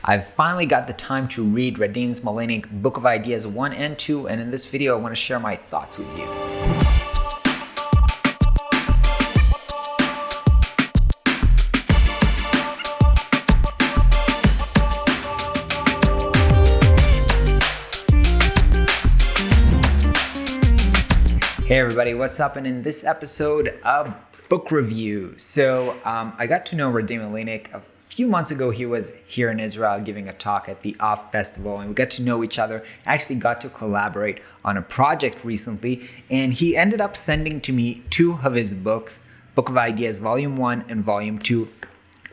I've finally got the time to read Radim Malinic Book of Ideas 1 and 2, and in this video I want to share my thoughts with you. Hey everybody, what's up? And in this episode, a book review. So I got to know Radim Malinic a few months ago. He was here in Israel giving a talk at the Off Festival, and we got to know each other. Actually got to collaborate on a project recently, and he ended up sending to me two of his books, Book of Ideas Volume 1 and Volume 2.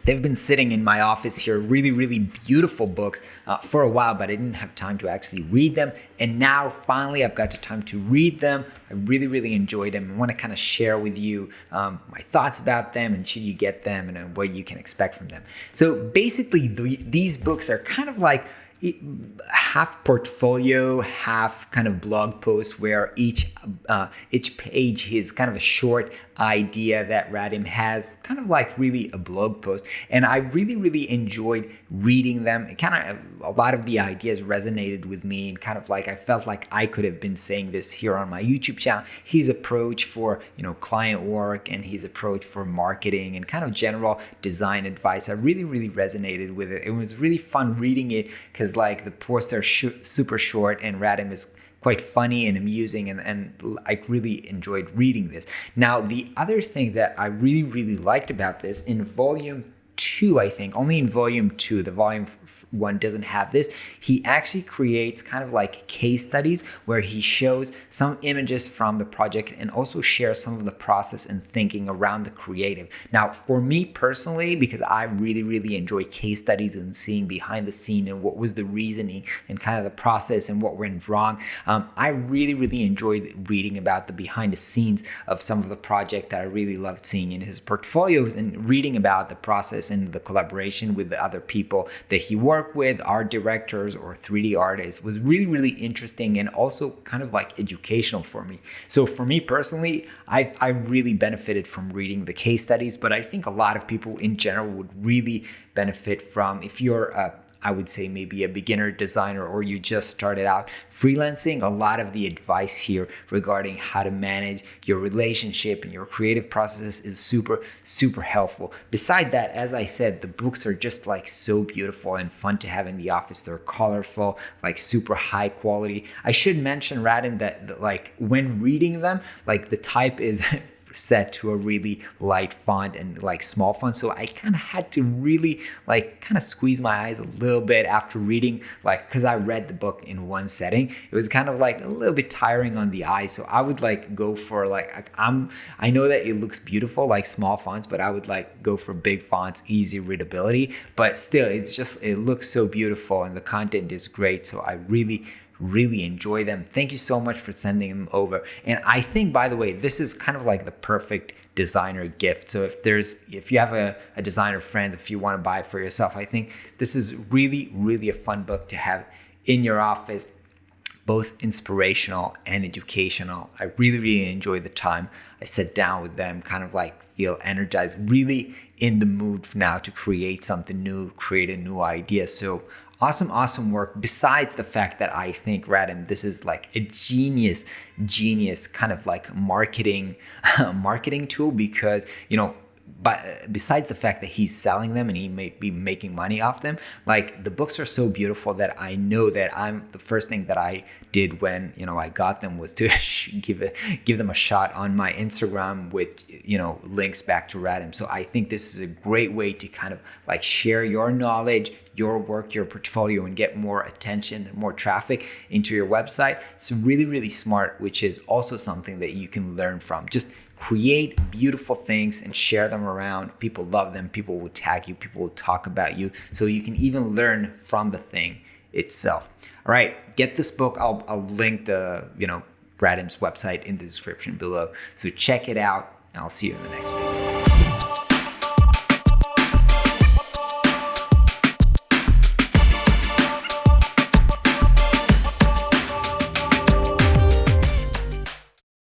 They've been sitting in my office here, really beautiful books for a while, but I didn't have time to actually read them. And now finally I've got the time to read them. I really enjoyed them. I want to kind of share with you my thoughts about them and should you get them and what you can expect from them. So basically these books are kind of like half portfolio, half kind of blog post, where each page is kind of a short idea that Radim has, kind of like really a blog post. And I really enjoyed reading them. It kind of, a lot of the ideas resonated with me, and kind of like I felt like I could have been saying this here on my YouTube channel. His approach for, client work, and his approach for marketing and kind of general design advice, I really resonated with it. It was really fun reading it because like the posts are super short, and Radim is quite funny and amusing, and I really enjoyed reading this. Now, the other thing that I really liked about this, in volume 2, I think, only in volume 2, the volume 1 doesn't have this, he actually creates kind of like case studies where he shows some images from the project and also shares some of the process and thinking around the creative. Now, for me personally, because I really enjoy case studies and seeing behind the scene and what was the reasoning and kind of the process and what went wrong, I really enjoyed reading about the behind the scenes of some of the project that I really loved seeing in his portfolios, and reading about the process and the collaboration with the other people that he worked with, art directors or 3D artists, was really interesting and also kind of like educational for me. So for me personally, I really benefited from reading the case studies, but I think a lot of people in general would really benefit from, if you're I would say maybe a beginner designer or you just started out freelancing, a lot of the advice here regarding how to manage your relationship and your creative processes is super helpful. Beside that, as I said, the books are just like so beautiful and fun to have in the office. They're colorful, like super high quality. I should mention, Radim, that like when reading them, like the type is set to a really light font and like small font, so I kind of had to really like kind of squeeze my eyes a little bit after reading, like because I read the book in one setting. It was kind of like a little bit tiring on the eyes, so I would like go for like I know that it looks beautiful like small fonts, but I would like go for big fonts, easy readability, but still it looks so beautiful and the content is great, so I really enjoy them. Thank you so much for sending them over. And I think, by the way, this is kind of like the perfect designer gift. So if you have a designer friend, if you want to buy it for yourself, I think this is really a fun book to have in your office, both inspirational and educational. I really enjoyed the time I sat down with them, kind of like feel energized, really in the mood now to create something new, create a new idea. So awesome work. Besides the fact that I think, Radim, this is like a genius kind of like marketing tool, because but besides the fact that he's selling them and he may be making money off them, like the books are so beautiful that I know that the first thing that I did when I got them was to give them a shot on my Instagram with links back to Radim. So I think this is a great way to kind of like share your knowledge, your work, your portfolio, and get more attention and more traffic into your website. It's really smart, which is also something that you can learn from. Just create beautiful things and share them around. People love them. People will tag you. People will talk about you. So you can even learn from the thing itself. All right, get this book. I'll link the Radim's website in the description below. So check it out, and I'll see you in the next video.